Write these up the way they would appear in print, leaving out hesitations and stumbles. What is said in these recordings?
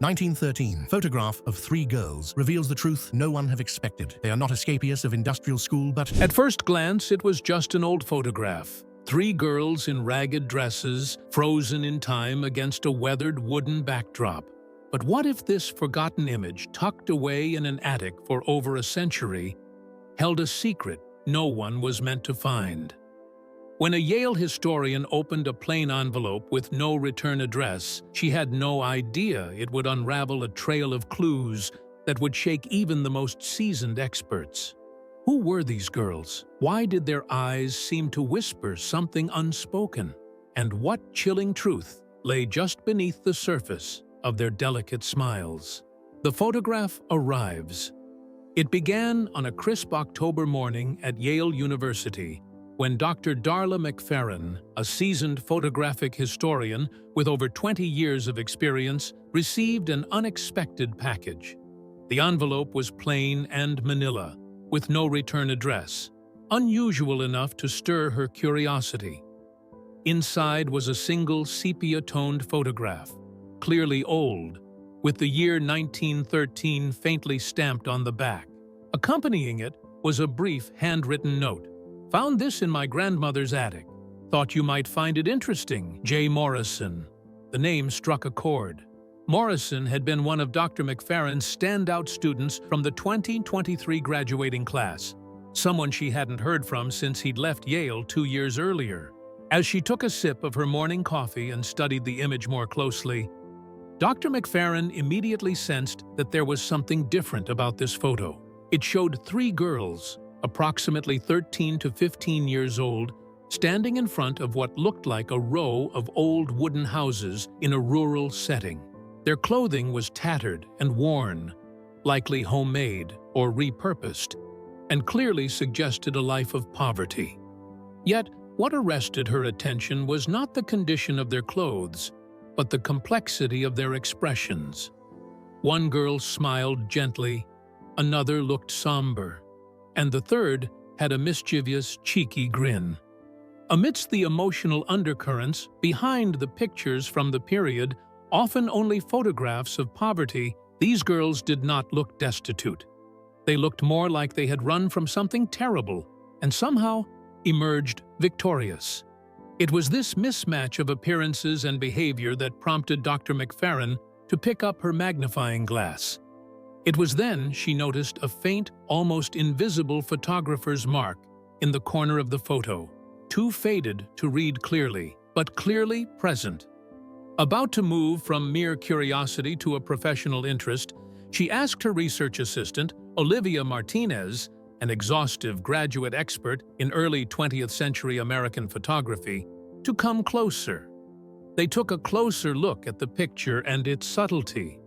1913. Photograph of three girls reveals the truth no one have expected. They are not escapists of industrial school, but... At first glance, it was just an old photograph. Three girls in ragged dresses, frozen in time against a weathered wooden backdrop. But what if this forgotten image, tucked away in an attic for over a century, held a secret no one was meant to find? When a Yale historian opened a plain envelope with no return address, she had no idea it would unravel a trail of clues that would shake even the most seasoned experts. Who were these girls? Why did their eyes seem to whisper something unspoken? And what chilling truth lay just beneath the surface of their delicate smiles? The photograph arrives. It began on a crisp October morning at Yale University, when Dr. Darla McFerrin, a seasoned photographic historian with over 20 years of experience, received an unexpected package. The envelope was plain and manila, with no return address, unusual enough to stir her curiosity. Inside was a single sepia-toned photograph, clearly old, with the year 1913 faintly stamped on the back. Accompanying it was a brief handwritten note. "Found this in my grandmother's attic. Thought you might find it interesting, J. Morrison." The name struck a chord. Morrison had been one of Dr. McFerrin's standout students from the 2023 graduating class, someone she hadn't heard from since he'd left Yale 2 years earlier. As she took a sip of her morning coffee and studied the image more closely, Dr. McFerrin immediately sensed that there was something different about this photo. It showed three girls, approximately 13 to 15 years old, standing in front of what looked like a row of old wooden houses in a rural setting. Their clothing was tattered and worn, likely homemade or repurposed, and clearly suggested a life of poverty. Yet, what arrested her attention was not the condition of their clothes, but the complexity of their expressions. One girl smiled gently, another looked somber, and the third had a mischievous, cheeky grin. Amidst the emotional undercurrents behind the pictures from the period, often only photographs of poverty, these girls did not look destitute. They looked more like they had run from something terrible and somehow emerged victorious. It was this mismatch of appearances and behavior that prompted Dr. McFerrin to pick up her magnifying glass. It was then she noticed a faint, almost invisible photographer's mark in the corner of the photo, too faded to read clearly, but clearly present. About to move from mere curiosity to a professional interest, she asked her research assistant, Olivia Martinez, an exhaustive graduate expert in early 20th century American photography, to come closer. They took a closer look at the picture and its subtlety.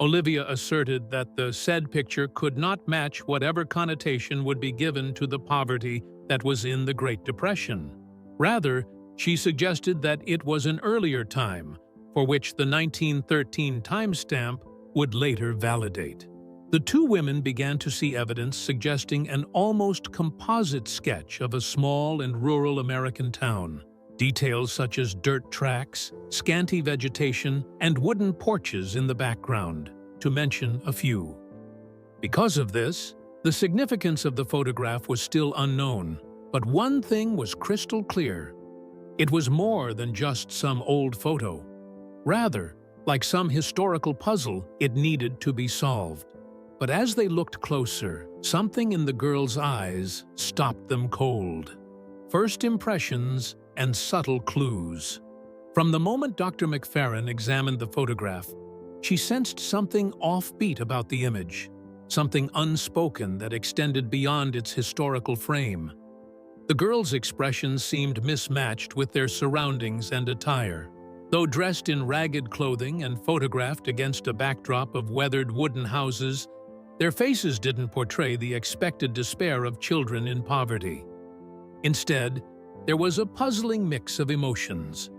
Olivia asserted that the said picture could not match whatever connotation would be given to the poverty that was in the Great Depression. Rather, she suggested that it was an earlier time, for which the 1913 timestamp would later validate. The two women began to see evidence suggesting an almost composite sketch of a small and rural American town. Details such as dirt tracks, scanty vegetation, and wooden porches in the background, to mention a few. Because of this, the significance of the photograph was still unknown, but one thing was crystal clear. It was more than just some old photo. Rather, like some historical puzzle, it needed to be solved. But as they looked closer, something in the girls' eyes stopped them cold. First impressions and subtle clues. From the moment Dr. McFerrin examined the photograph, she sensed something offbeat about the image, something unspoken that extended beyond its historical frame. The girls' expressions seemed mismatched with their surroundings and attire. Though dressed in ragged clothing and photographed against a backdrop of weathered wooden houses, their faces didn't portray the expected despair of children in poverty. Instead, there was a puzzling mix of emotions.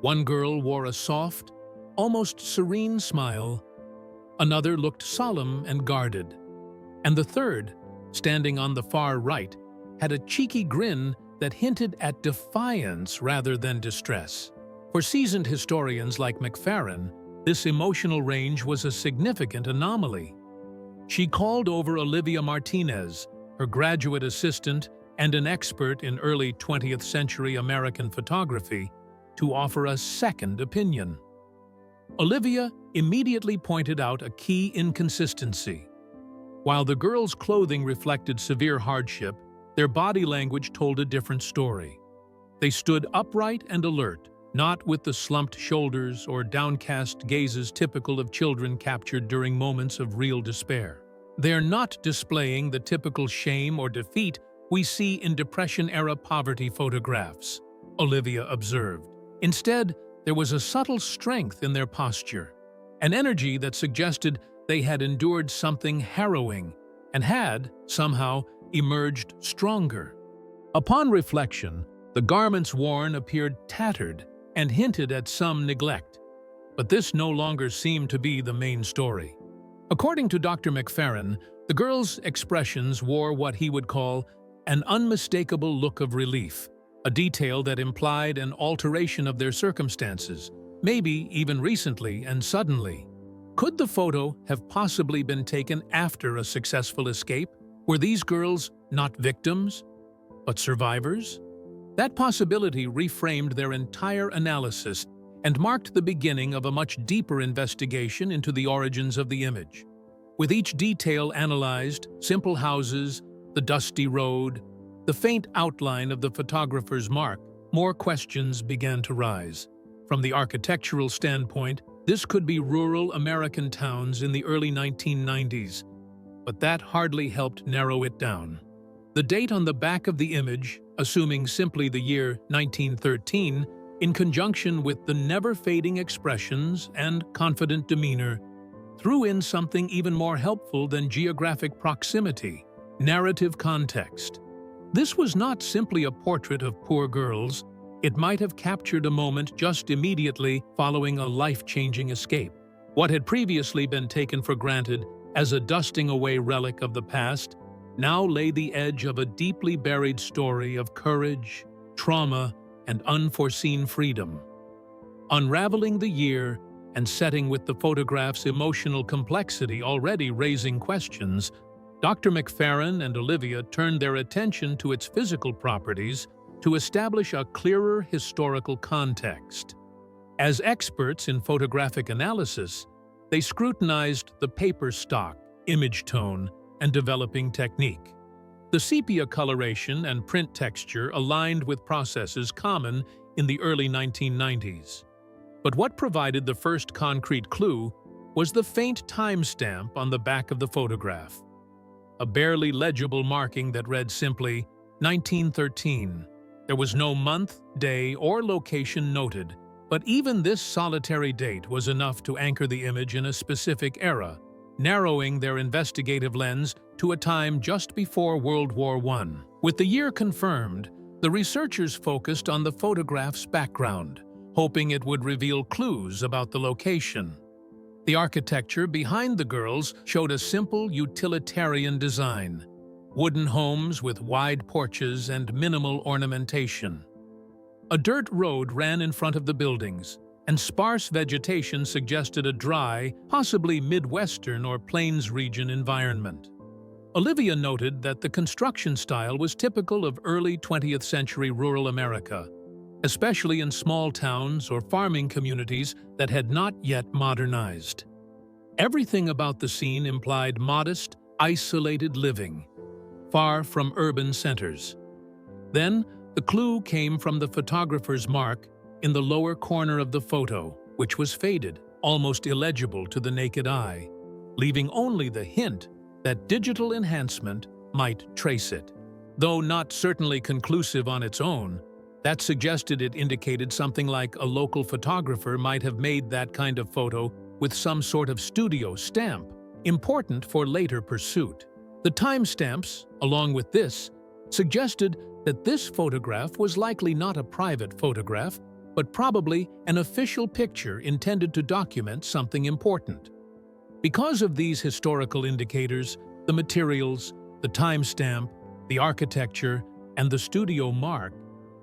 One girl wore a soft, almost serene smile. Another looked solemn and guarded. And the third, standing on the far right, had a cheeky grin that hinted at defiance rather than distress. For seasoned historians like McFerrin, This emotional range was a significant anomaly. She called over Olivia Martinez, her graduate assistant and an expert in early 20th century American photography, to offer a second opinion. Olivia immediately pointed out a key inconsistency. While the girls' clothing reflected severe hardship, their body language told a different story. They stood upright and alert, not with the slumped shoulders or downcast gazes typical of children captured during moments of real despair. They're not displaying the typical shame or defeat we see in Depression-era poverty photographs, Olivia observed. Instead, there was a subtle strength in their posture, an energy that suggested they had endured something harrowing and had, somehow, emerged stronger. Upon reflection, the garments worn appeared tattered and hinted at some neglect, but this no longer seemed to be the main story. According to Dr. McFerrin, the girls' expressions wore what he would call an unmistakable look of relief, a detail that implied an alteration of their circumstances, maybe even recently and suddenly. Could the photo have possibly been taken after a successful escape? Were these girls not victims, but survivors? That possibility reframed their entire analysis and marked the beginning of a much deeper investigation into the origins of the image. With each detail analyzed, simple houses, the dusty road, the faint outline of the photographer's mark, more questions began to rise. From the architectural standpoint, this could be rural American towns in the early 1990s, but that hardly helped narrow it down. The date on the back of the image, assuming simply the year 1913, in conjunction with the never-fading expressions and confident demeanor, threw in something even more helpful than geographic proximity: narrative context. This was not simply a portrait of poor girls. It might have captured a moment just immediately following a life-changing escape. What had previously been taken for granted as a dusting-away relic of the past now lay the edge of a deeply buried story of courage, trauma, and unforeseen freedom. Unraveling the year and setting with the photograph's emotional complexity already raising questions, Dr. McFerrin and Olivia turned their attention to its physical properties to establish a clearer historical context. As experts in photographic analysis, they scrutinized the paper stock, image tone, and developing technique. The sepia coloration and print texture aligned with processes common in the early 1990s. But what provided the first concrete clue was the faint timestamp on the back of the photograph. A barely legible marking that read simply, 1913. There was no month, day, or location noted, but even this solitary date was enough to anchor the image in a specific era, narrowing their investigative lens to a time just before World War I. With the year confirmed, the researchers focused on the photograph's background, hoping it would reveal clues about the location. The architecture behind the girls showed a simple utilitarian design: wooden homes with wide porches and minimal ornamentation. A dirt road ran in front of the buildings, and sparse vegetation suggested a dry, possibly Midwestern or Plains region environment. Olivia noted that the construction style was typical of early 20th century rural America, especially in small towns or farming communities that had not yet modernized. Everything about the scene implied modest, isolated living, far from urban centers. Then, the clue came from the photographer's mark in the lower corner of the photo, which was faded, almost illegible to the naked eye, leaving only the hint that digital enhancement might trace it. Though not certainly conclusive on its own, that suggested it indicated something like a local photographer might have made that kind of photo with some sort of studio stamp, important for later pursuit. The timestamps, along with this, suggested that this photograph was likely not a private photograph, but probably an official picture intended to document something important. Because of these historical indicators, the materials, the timestamp, the architecture, and the studio mark,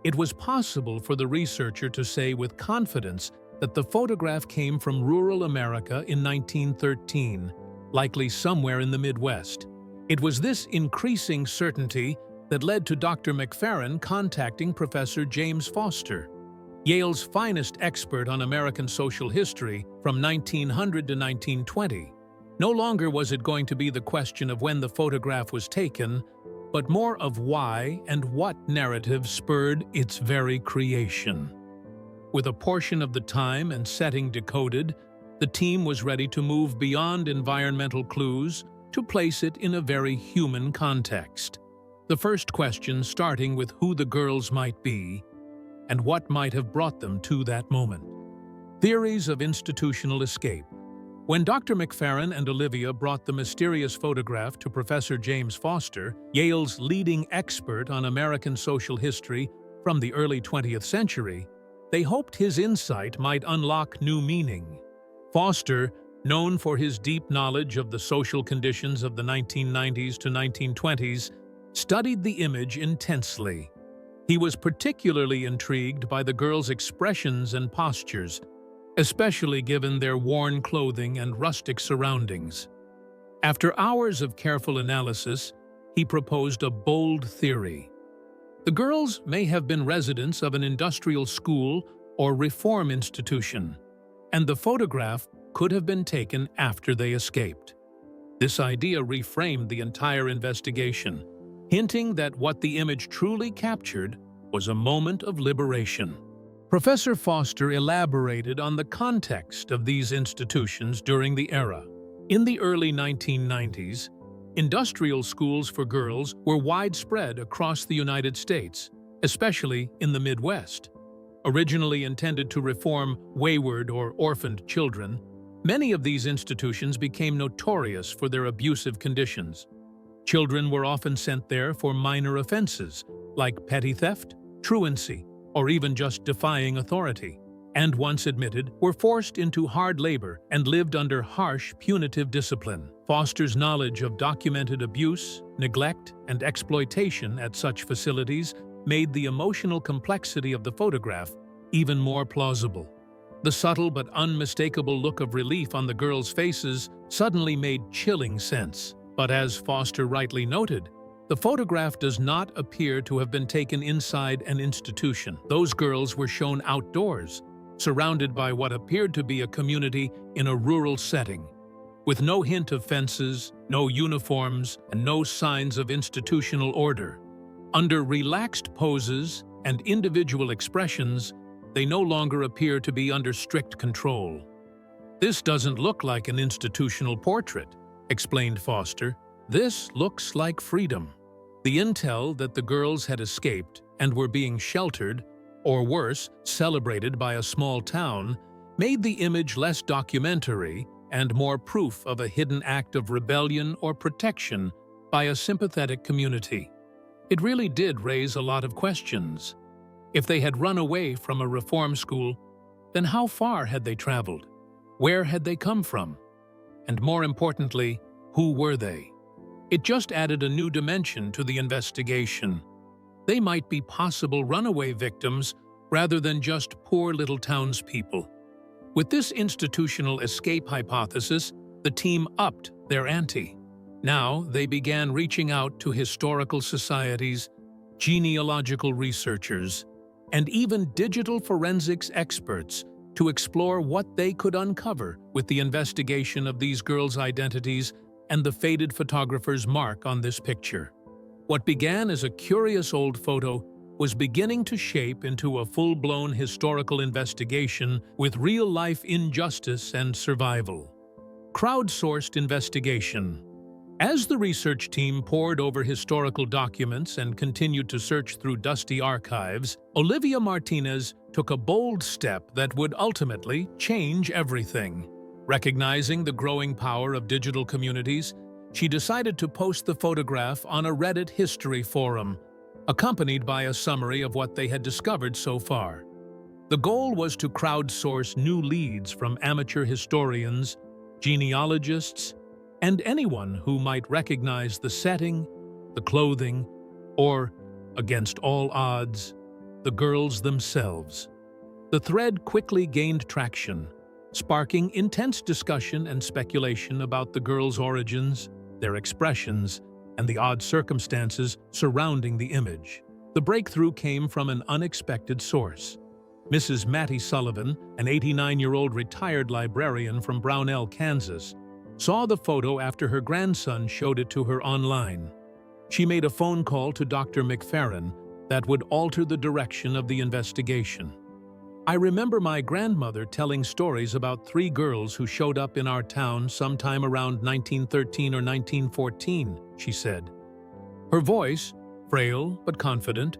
it was possible for the researcher to say with confidence that the photograph came from rural America in 1913, likely somewhere in the Midwest. It was this increasing certainty that led to Dr. McFerrin contacting Professor James Foster, Yale's finest expert on American social history from 1900 to 1920. No longer was it going to be the question of when the photograph was taken, but more of why and what narrative spurred its very creation. With a portion of the time and setting decoded, the team was ready to move beyond environmental clues to place it in a very human context. The first question starting with who the girls might be and what might have brought them to that moment. Theories of institutional escape. When Dr. McFerrin and Olivia brought the mysterious photograph to Professor James Foster, Yale's leading expert on American social history from the early 20th century, they hoped his insight might unlock new meaning. Foster, known for his deep knowledge of the social conditions of the 1990s to 1920s, studied the image intensely. He was particularly intrigued by the girls' expressions and postures, especially given their worn clothing and rustic surroundings. After hours of careful analysis, he proposed a bold theory. The girls may have been residents of an industrial school or reform institution, and the photograph could have been taken after they escaped. This idea reframed the entire investigation, hinting that what the image truly captured was a moment of liberation. Professor Foster elaborated on the context of these institutions during the era. In the early 1990s, industrial schools for girls were widespread across the United States, especially in the Midwest. Originally intended to reform wayward or orphaned children, many of these institutions became notorious for their abusive conditions. Children were often sent there for minor offenses, like petty theft, truancy, or even just defying authority, and once admitted, were forced into hard labor and lived under harsh, punitive discipline. Foster's knowledge of documented abuse, neglect, and exploitation at such facilities made the emotional complexity of the photograph even more plausible. The subtle but unmistakable look of relief on the girls' faces suddenly made chilling sense. But as Foster rightly noted, the photograph does not appear to have been taken inside an institution. Those girls were shown outdoors, surrounded by what appeared to be a community in a rural setting, with no hint of fences, no uniforms, and no signs of institutional order. Under relaxed poses and individual expressions, they no longer appear to be under strict control. "This doesn't look like an institutional portrait," explained Foster. "This looks like freedom." The intel that the girls had escaped and were being sheltered, or worse, celebrated by a small town, made the image less documentary and more proof of a hidden act of rebellion or protection by a sympathetic community. It really did raise a lot of questions. If they had run away from a reform school, then how far had they traveled? Where had they come from? And more importantly, who were they? It just added a new dimension to the investigation. They might be possible runaway victims rather than just poor little townspeople. With this institutional escape hypothesis, the team upped their ante. Now they began reaching out to historical societies, genealogical researchers, and even digital forensics experts to explore what they could uncover with the investigation of these girls' identities and the faded photographer's mark on this picture. What began as a curious old photo was beginning to shape into a full-blown historical investigation with real-life injustice and survival. Crowdsourced investigation. As the research team pored over historical documents and continued to search through dusty archives, Olivia Martinez took a bold step that would ultimately change everything. Recognizing the growing power of digital communities, she decided to post the photograph on a Reddit history forum, accompanied by a summary of what they had discovered so far. The goal was to crowdsource new leads from amateur historians, genealogists, and anyone who might recognize the setting, the clothing, or, against all odds, the girls themselves. The thread quickly gained traction, sparking intense discussion and speculation about the girls' origins, their expressions, and the odd circumstances surrounding the image. The breakthrough came from an unexpected source. Mrs. Mattie Sullivan, an 89-year-old retired librarian from Brownell, Kansas, saw the photo after her grandson showed it to her online. She made a phone call to Dr. McFerrin that would alter the direction of the investigation. "I remember my grandmother telling stories about 3 girls who showed up in our town sometime around 1913 or 1914, she said. Her voice, frail but confident,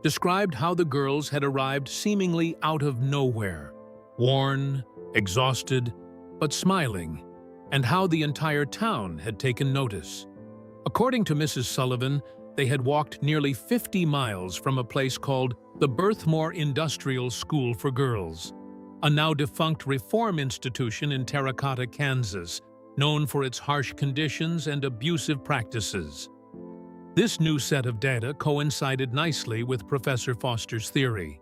described how the girls had arrived seemingly out of nowhere, worn, exhausted, but smiling, and how the entire town had taken notice. According to Mrs. Sullivan, they had walked nearly 50 miles from a place called the Berthmore Industrial School for Girls, a now-defunct reform institution in Terracotta, Kansas, known for its harsh conditions and abusive practices. This new set of data coincided nicely with Professor Foster's theory.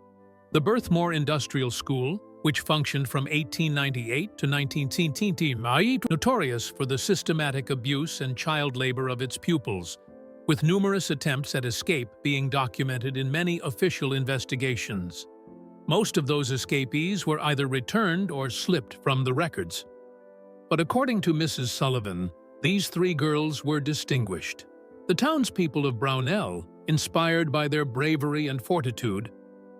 The Berthmore Industrial School, which functioned from 1898 to 1910, notorious for the systematic abuse and child labor of its pupils, with numerous attempts at escape being documented in many official investigations. Most of those escapees were either returned or slipped from the records. But according to Mrs. Sullivan, these 3 girls were distinguished. The townspeople of Brownell, inspired by their bravery and fortitude,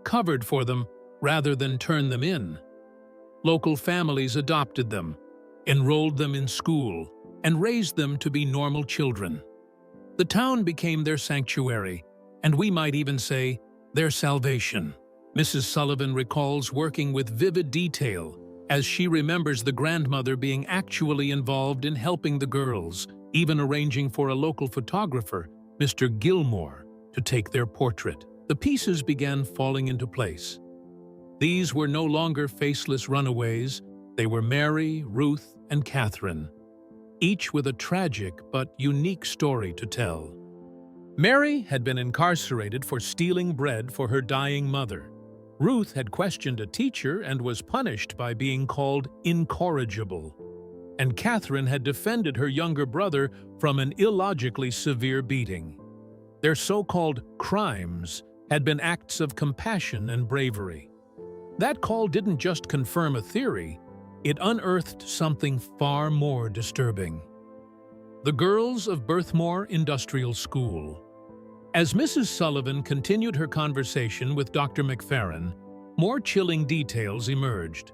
covered for them rather than turn them in. Local families adopted them, enrolled them in school, and raised them to be normal children. The town became their sanctuary, and we might even say, their salvation. Mrs. Sullivan recalls working with vivid detail as she remembers the grandmother being actually involved in helping the girls, even arranging for a local photographer, Mr. Gilmore, to take their portrait. The pieces began falling into place. These were no longer faceless runaways. They were Mary, Ruth, and Catherine, each with a tragic but unique story to tell. Mary had been incarcerated for stealing bread for her dying mother. Ruth had questioned a teacher and was punished by being called incorrigible. And Catherine had defended her younger brother from an illogically severe beating. Their so-called crimes had been acts of compassion and bravery. That call didn't just confirm a theory, it unearthed something far more disturbing. The girls of Berthmore Industrial School. As Mrs. Sullivan continued her conversation with Dr. McFerrin, more chilling details emerged.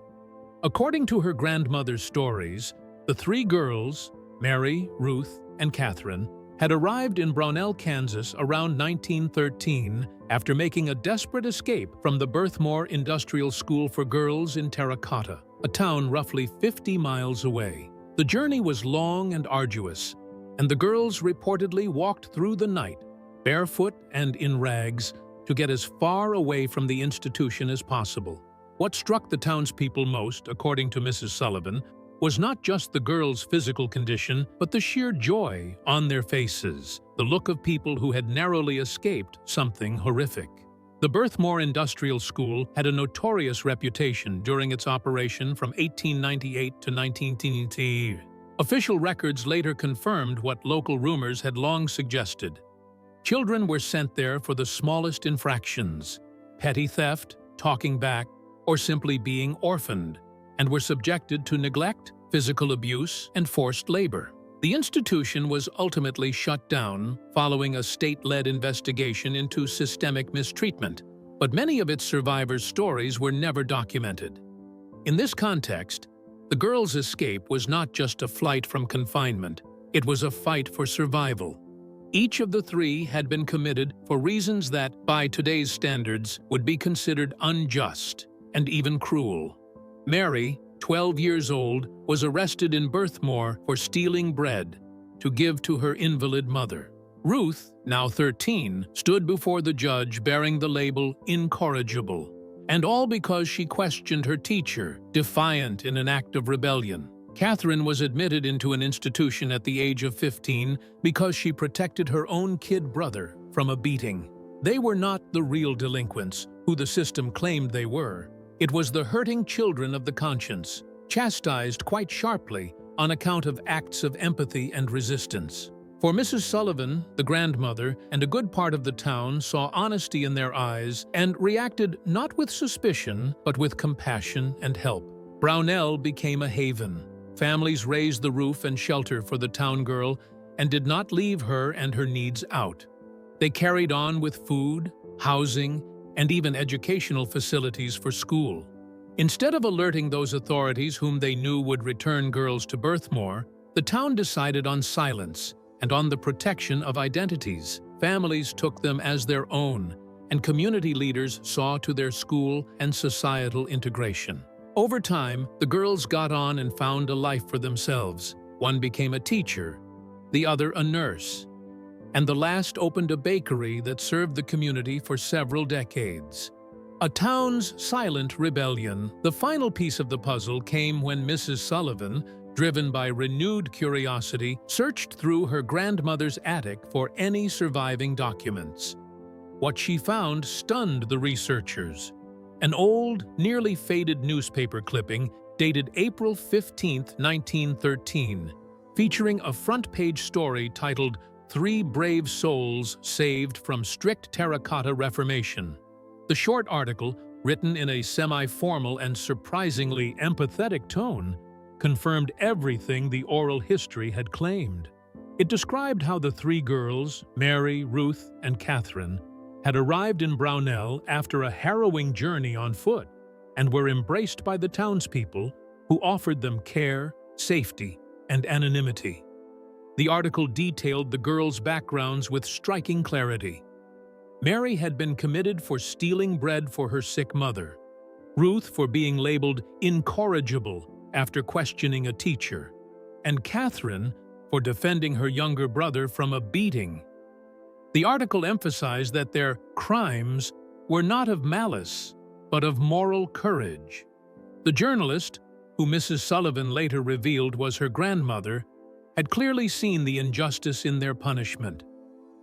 According to her grandmother's stories, the 3 girls, Mary, Ruth, and Catherine, had arrived in Brownell, Kansas around 1913 after making a desperate escape from the Berthmore Industrial School for Girls in Terracotta, a town roughly 50 miles away. The journey was long and arduous, and the girls reportedly walked through the night, barefoot and in rags, to get as far away from the institution as possible. What struck the townspeople most, according to Mrs. Sullivan, was not just the girls' physical condition, but the sheer joy on their faces, the look of people who had narrowly escaped something horrific. The Berthmore Industrial School had a notorious reputation during its operation from 1898 to 1910. Official records later confirmed what local rumors had long suggested. Children were sent there for the smallest infractions, petty theft, talking back, or simply being orphaned, and were subjected to neglect, physical abuse, and forced labor. The institution was ultimately shut down following a state-led investigation into systemic mistreatment, but many of its survivors' stories were never documented. In this context, the girls' escape was not just a flight from confinement, it was a fight for survival. Each of the 3 had been committed for reasons that, by today's standards, would be considered unjust and even cruel. Mary, 12 years old, was arrested in Berthmore for stealing bread to give to her invalid mother. Ruth, now 13, stood before the judge bearing the label incorrigible, and all because she questioned her teacher, defiant in an act of rebellion. Catherine was admitted into an institution at the age of 15 because she protected her own kid brother from a beating. They were not the real delinquents, who the system claimed they were. It was the hurting children of the conscience, chastised quite sharply on account of acts of empathy and resistance. For Mrs. Sullivan, the grandmother, and a good part of the town saw honesty in their eyes and reacted not with suspicion, but with compassion and help. Brownell became a haven. Families raised the roof and shelter for the town girl and did not leave her and her needs out. They carried on with food, housing, and even educational facilities for school. Instead of alerting those authorities whom they knew would return girls to Birthmore, the town decided on silence and on the protection of identities. Families took them as their own, and community leaders saw to their school and societal integration. Over time, the girls got on and found a life for themselves. One became a teacher, the other a nurse, and the last opened a bakery that served the community for several decades. A town's silent rebellion. The final piece of the puzzle came when Mrs. Sullivan, driven by renewed curiosity, searched through her grandmother's attic for any surviving documents. What she found stunned the researchers. An old, nearly faded newspaper clipping dated April 15, 1913, featuring a front-page story titled "3 Brave Souls Saved from Strict Terracotta Reformation." The short article, written in a semi-formal and surprisingly empathetic tone, confirmed everything the oral history had claimed. It described how the 3 girls, Mary, Ruth, and Catherine, had arrived in Brownell after a harrowing journey on foot and were embraced by the townspeople who offered them care, safety, and anonymity. The article detailed the girls' backgrounds with striking clarity. Mary had been committed for stealing bread for her sick mother, Ruth for being labeled incorrigible after questioning a teacher, and Catherine for defending her younger brother from a beating. The article emphasized that their crimes were not of malice, but of moral courage. The journalist, who Mrs. Sullivan later revealed was her grandmother, had clearly seen the injustice in their punishment.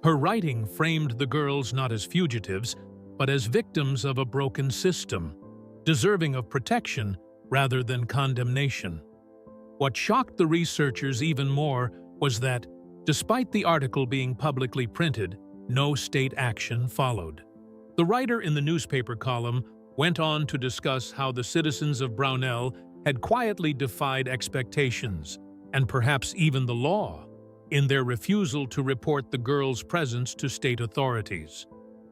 Her writing framed the girls not as fugitives, but as victims of a broken system, deserving of protection rather than condemnation. What shocked the researchers even more was that, despite the article being publicly printed, no state action followed. The writer in the newspaper column went on to discuss how the citizens of Brownell had quietly defied expectations, and perhaps even the law, in their refusal to report the girls' presence to state authorities.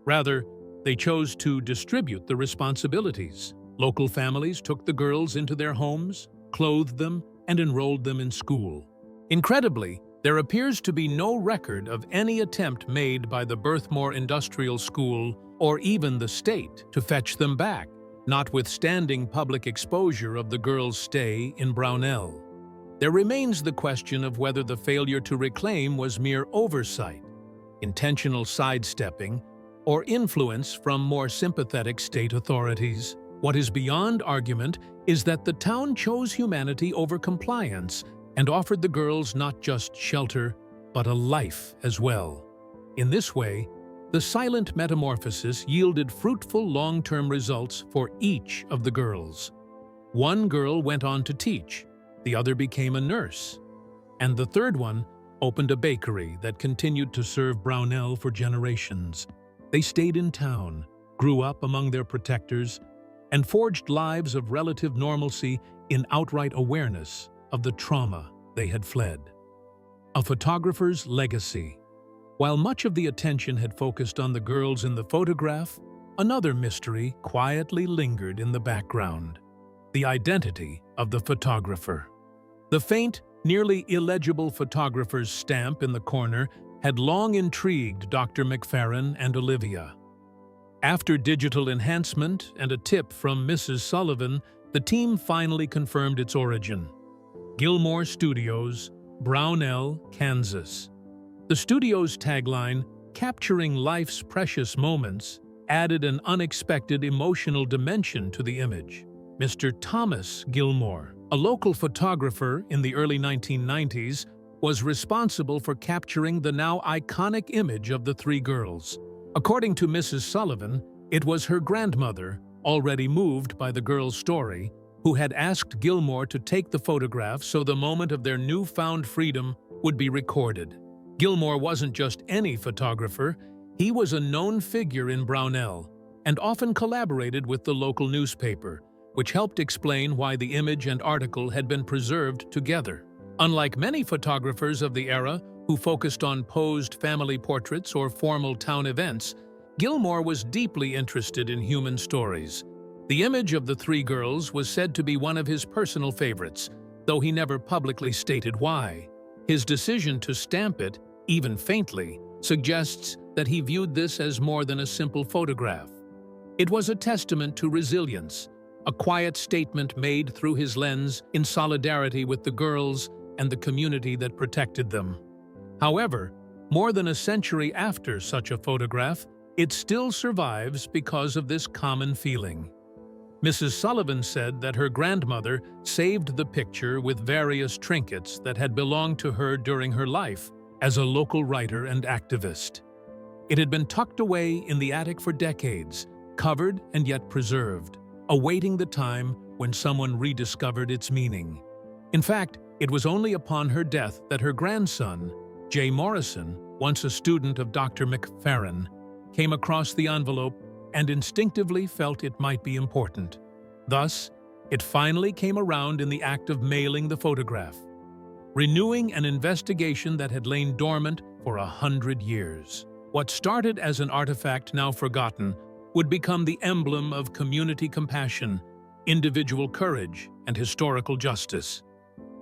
Rather, they chose to distribute the responsibilities. Local families took the girls into their homes, clothed them, and enrolled them in school. Incredibly, there appears to be no record of any attempt made by the Birthmore Industrial School or even the state to fetch them back, notwithstanding public exposure of the girls' stay in Brownell. There remains the question of whether the failure to reclaim was mere oversight, intentional sidestepping, or influence from more sympathetic state authorities. What is beyond argument is that the town chose humanity over compliance and offered the girls not just shelter, but a life as well. In this way, the silent metamorphosis yielded fruitful long-term results for each of the girls. One girl went on to teach, the other became a nurse, and the third one opened a bakery that continued to serve Brownell for generations. They stayed in town, grew up among their protectors, and forged lives of relative normalcy in outright awareness of the trauma they had fled. A photographer's legacy. While much of the attention had focused on the girls in the photograph, another mystery quietly lingered in the background: the identity of the photographer. The faint, nearly illegible photographer's stamp in the corner had long intrigued Dr. McFerrin and Olivia. After digital enhancement and a tip from Mrs. Sullivan, the team finally confirmed its origin: Gilmore Studios, Brownell, Kansas. The studio's tagline, "Capturing Life's Precious Moments," added an unexpected emotional dimension to the image. Mr. Thomas Gilmore, a local photographer in the early 1990s, was responsible for capturing the now iconic image of the 3 girls. According to Mrs. Sullivan, it was her grandmother, already moved by the girl's story, who had asked Gilmore to take the photograph so the moment of their newfound freedom would be recorded. Gilmore wasn't just any photographer, he was a known figure in Brownell and often collaborated with the local newspaper, which helped explain why the image and article had been preserved together. Unlike many photographers of the era who focused on posed family portraits or formal town events, Gilmore was deeply interested in human stories. The image of the three girls was said to be one of his personal favorites, though he never publicly stated why. His decision to stamp it, even faintly, suggests that he viewed this as more than a simple photograph. It was a testament to resilience, a quiet statement made through his lens in solidarity with the girls and the community that protected them. However, more than a century after such a photograph, it still survives because of this common feeling. Mrs. Sullivan said that her grandmother saved the picture with various trinkets that had belonged to her during her life as a local writer and activist. It had been tucked away in the attic for decades, covered and yet preserved, awaiting the time when someone rediscovered its meaning. In fact, it was only upon her death that her grandson, Jay Morrison, once a student of Dr. McFerrin, came across the envelope and instinctively felt it might be important. Thus, it finally came around in the act of mailing the photograph, renewing an investigation that had lain dormant for 100 years. What started as an artifact now forgotten would become the emblem of community compassion, individual courage, and historical justice.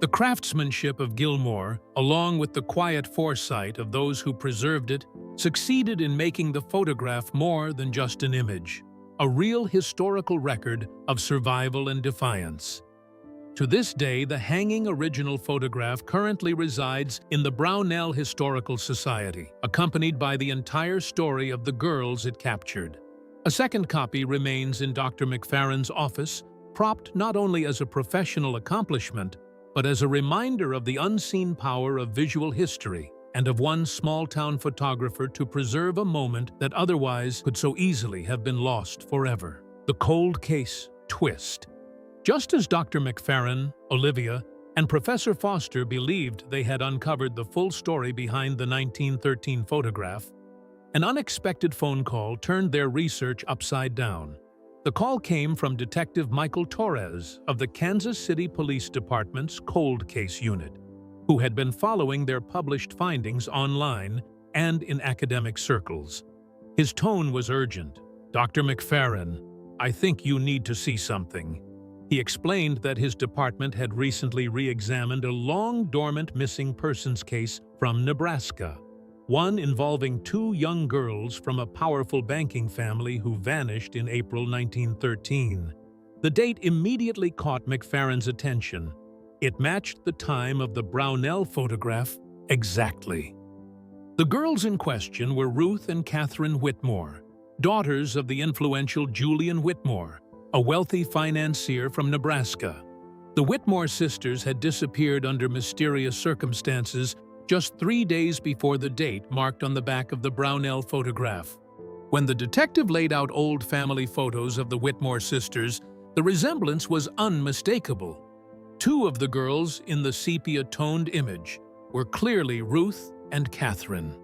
The craftsmanship of Gilmore, along with the quiet foresight of those who preserved it, succeeded in making the photograph more than just an image, a real historical record of survival and defiance. To this day, the hanging original photograph currently resides in the Brownell Historical Society, accompanied by the entire story of the girls it captured. A second copy remains in Dr. McFerrin's office, propped not only as a professional accomplishment, but as a reminder of the unseen power of visual history and of one small-town photographer to preserve a moment that otherwise could so easily have been lost forever. The cold case twist. Just as Dr. McFerrin, Olivia, and Professor Foster believed they had uncovered the full story behind the 1913 photograph, an unexpected phone call turned their research upside down. The call came from Detective Michael Torres of the Kansas City Police Department's Cold Case Unit, who had been following their published findings online and in academic circles. His tone was urgent. "Dr. McFerrin, I think you need to see something." He explained that his department had recently re-examined a long-dormant missing persons case from Nebraska, one involving two young girls from a powerful banking family who vanished in April 1913. The date immediately caught McFerrin's attention. It matched the time of the Brownell photograph exactly. The girls in question were Ruth and Catherine Whitmore, daughters of the influential Julian Whitmore, a wealthy financier from Nebraska. The Whitmore sisters had disappeared under mysterious circumstances just 3 days before the date marked on the back of the Brownell photograph. When the detective laid out old family photos of the Whitmore sisters, the resemblance was unmistakable. Two of the girls in the sepia-toned image were clearly Ruth and Catherine.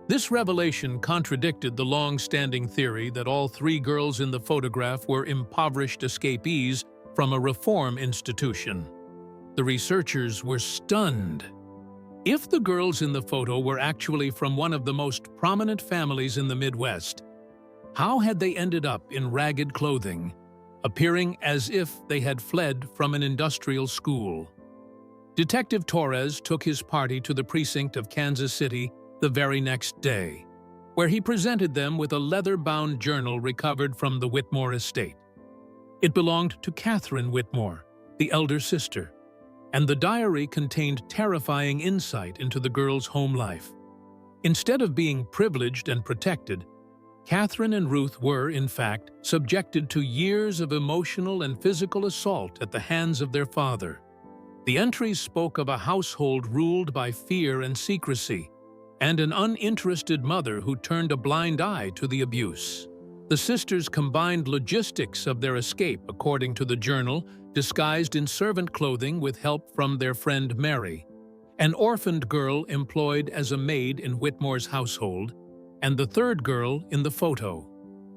This revelation contradicted the long-standing theory that all three girls in the photograph were impoverished escapees from a reform institution. The researchers were stunned. If the girls in the photo were actually from one of the most prominent families in the Midwest, how had they ended up in ragged clothing, appearing as if they had fled from an industrial school? Detective Torres took his party to the precinct of Kansas City the very next day, where he presented them with a leather-bound journal recovered from the Whitmore estate. It belonged to Catherine Whitmore, the elder sister, and the diary contained terrifying insight into the girls' home life. Instead of being privileged and protected, Catherine and Ruth were, in fact, subjected to years of emotional and physical assault at the hands of their father. The entries spoke of a household ruled by fear and secrecy, and an uninterested mother who turned a blind eye to the abuse. The sisters combined logistics of their escape, according to the journal, disguised in servant clothing with help from their friend Mary, an orphaned girl employed as a maid in Whitmore's household, and the third girl in the photo.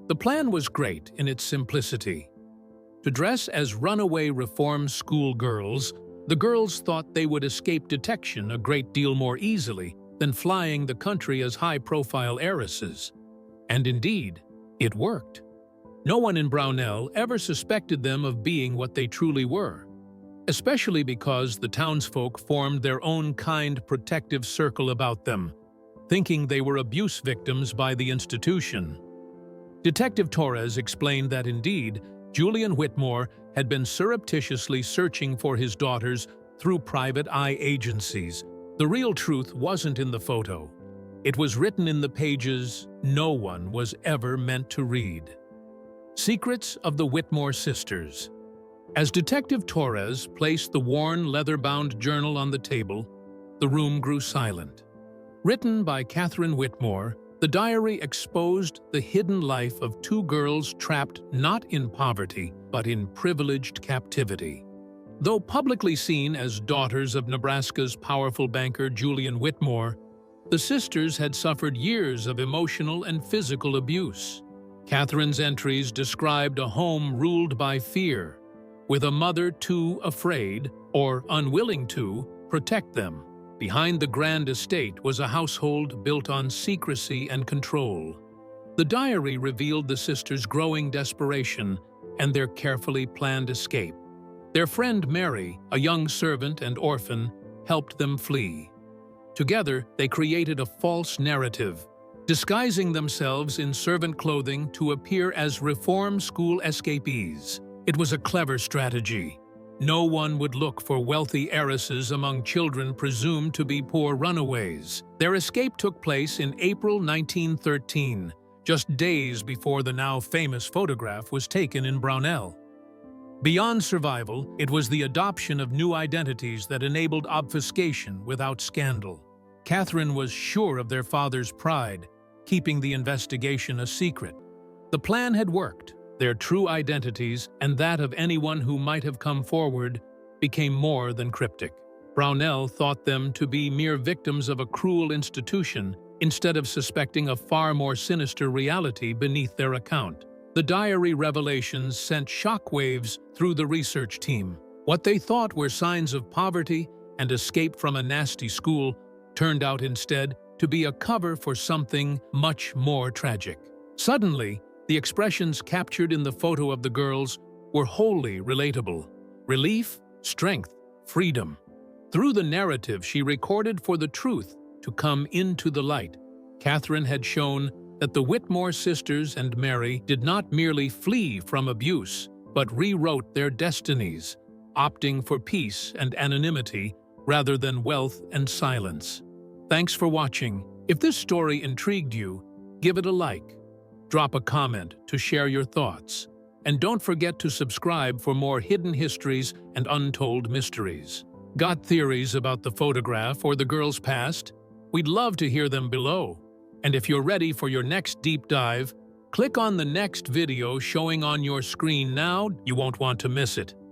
The plan was great in its simplicity. To dress as runaway reform school girls, the girls thought they would escape detection a great deal more easily than flying the country as high-profile heiresses. And indeed, it worked. No one in Brownell ever suspected them of being what they truly were, especially because the townsfolk formed their own kind protective circle about them, thinking they were abuse victims by the institution. Detective Torres explained that indeed, Julian Whitmore had been surreptitiously searching for his daughters through private eye agencies. The real truth wasn't in the photo. It was written in the pages no one was ever meant to read. Secrets of the Whitmore Sisters. As Detective Torres placed the worn, leather-bound journal on the table, the room grew silent. Written by Catherine Whitmore, the diary exposed the hidden life of two girls trapped not in poverty, but in privileged captivity. Though publicly seen as daughters of Nebraska's powerful banker Julian Whitmore, the sisters had suffered years of emotional and physical abuse. Catherine's entries described a home ruled by fear, with a mother too afraid, or unwilling to, protect them. Behind the grand estate was a household built on secrecy and control. The diary revealed the sisters' growing desperation and their carefully planned escape. Their friend Mary, a young servant and orphan, helped them flee. Together, they created a false narrative, disguising themselves in servant clothing to appear as reform school escapees. It was a clever strategy. No one would look for wealthy heiresses among children presumed to be poor runaways. Their escape took place in April 1913, just days before the now famous photograph was taken in Brownell. Beyond survival, it was the adoption of new identities that enabled obfuscation without scandal. Catherine was sure of their father's pride, keeping the investigation a secret. The plan had worked. Their true identities, and that of anyone who might have come forward, became more than cryptic. Brownell thought them to be mere victims of a cruel institution, instead of suspecting a far more sinister reality beneath their account. The diary revelations sent shockwaves through the research team. What they thought were signs of poverty and escape from a nasty school turned out instead to be a cover for something much more tragic. Suddenly, the expressions captured in the photo of the girls were wholly relatable. Relief, strength, freedom. Through the narrative she recorded for the truth to come into the light, Catherine had shown that the Whitmore sisters and Mary did not merely flee from abuse, but rewrote their destinies, opting for peace and anonymity rather than wealth and silence. Thanks for watching. If this story intrigued you, give it a like. Drop a comment to share your thoughts. And don't forget to subscribe for more hidden histories and untold mysteries. Got theories about the photograph or the girl's past? We'd love to hear them below. And if you're ready for your next deep dive, click on the next video showing on your screen now. You won't want to miss it.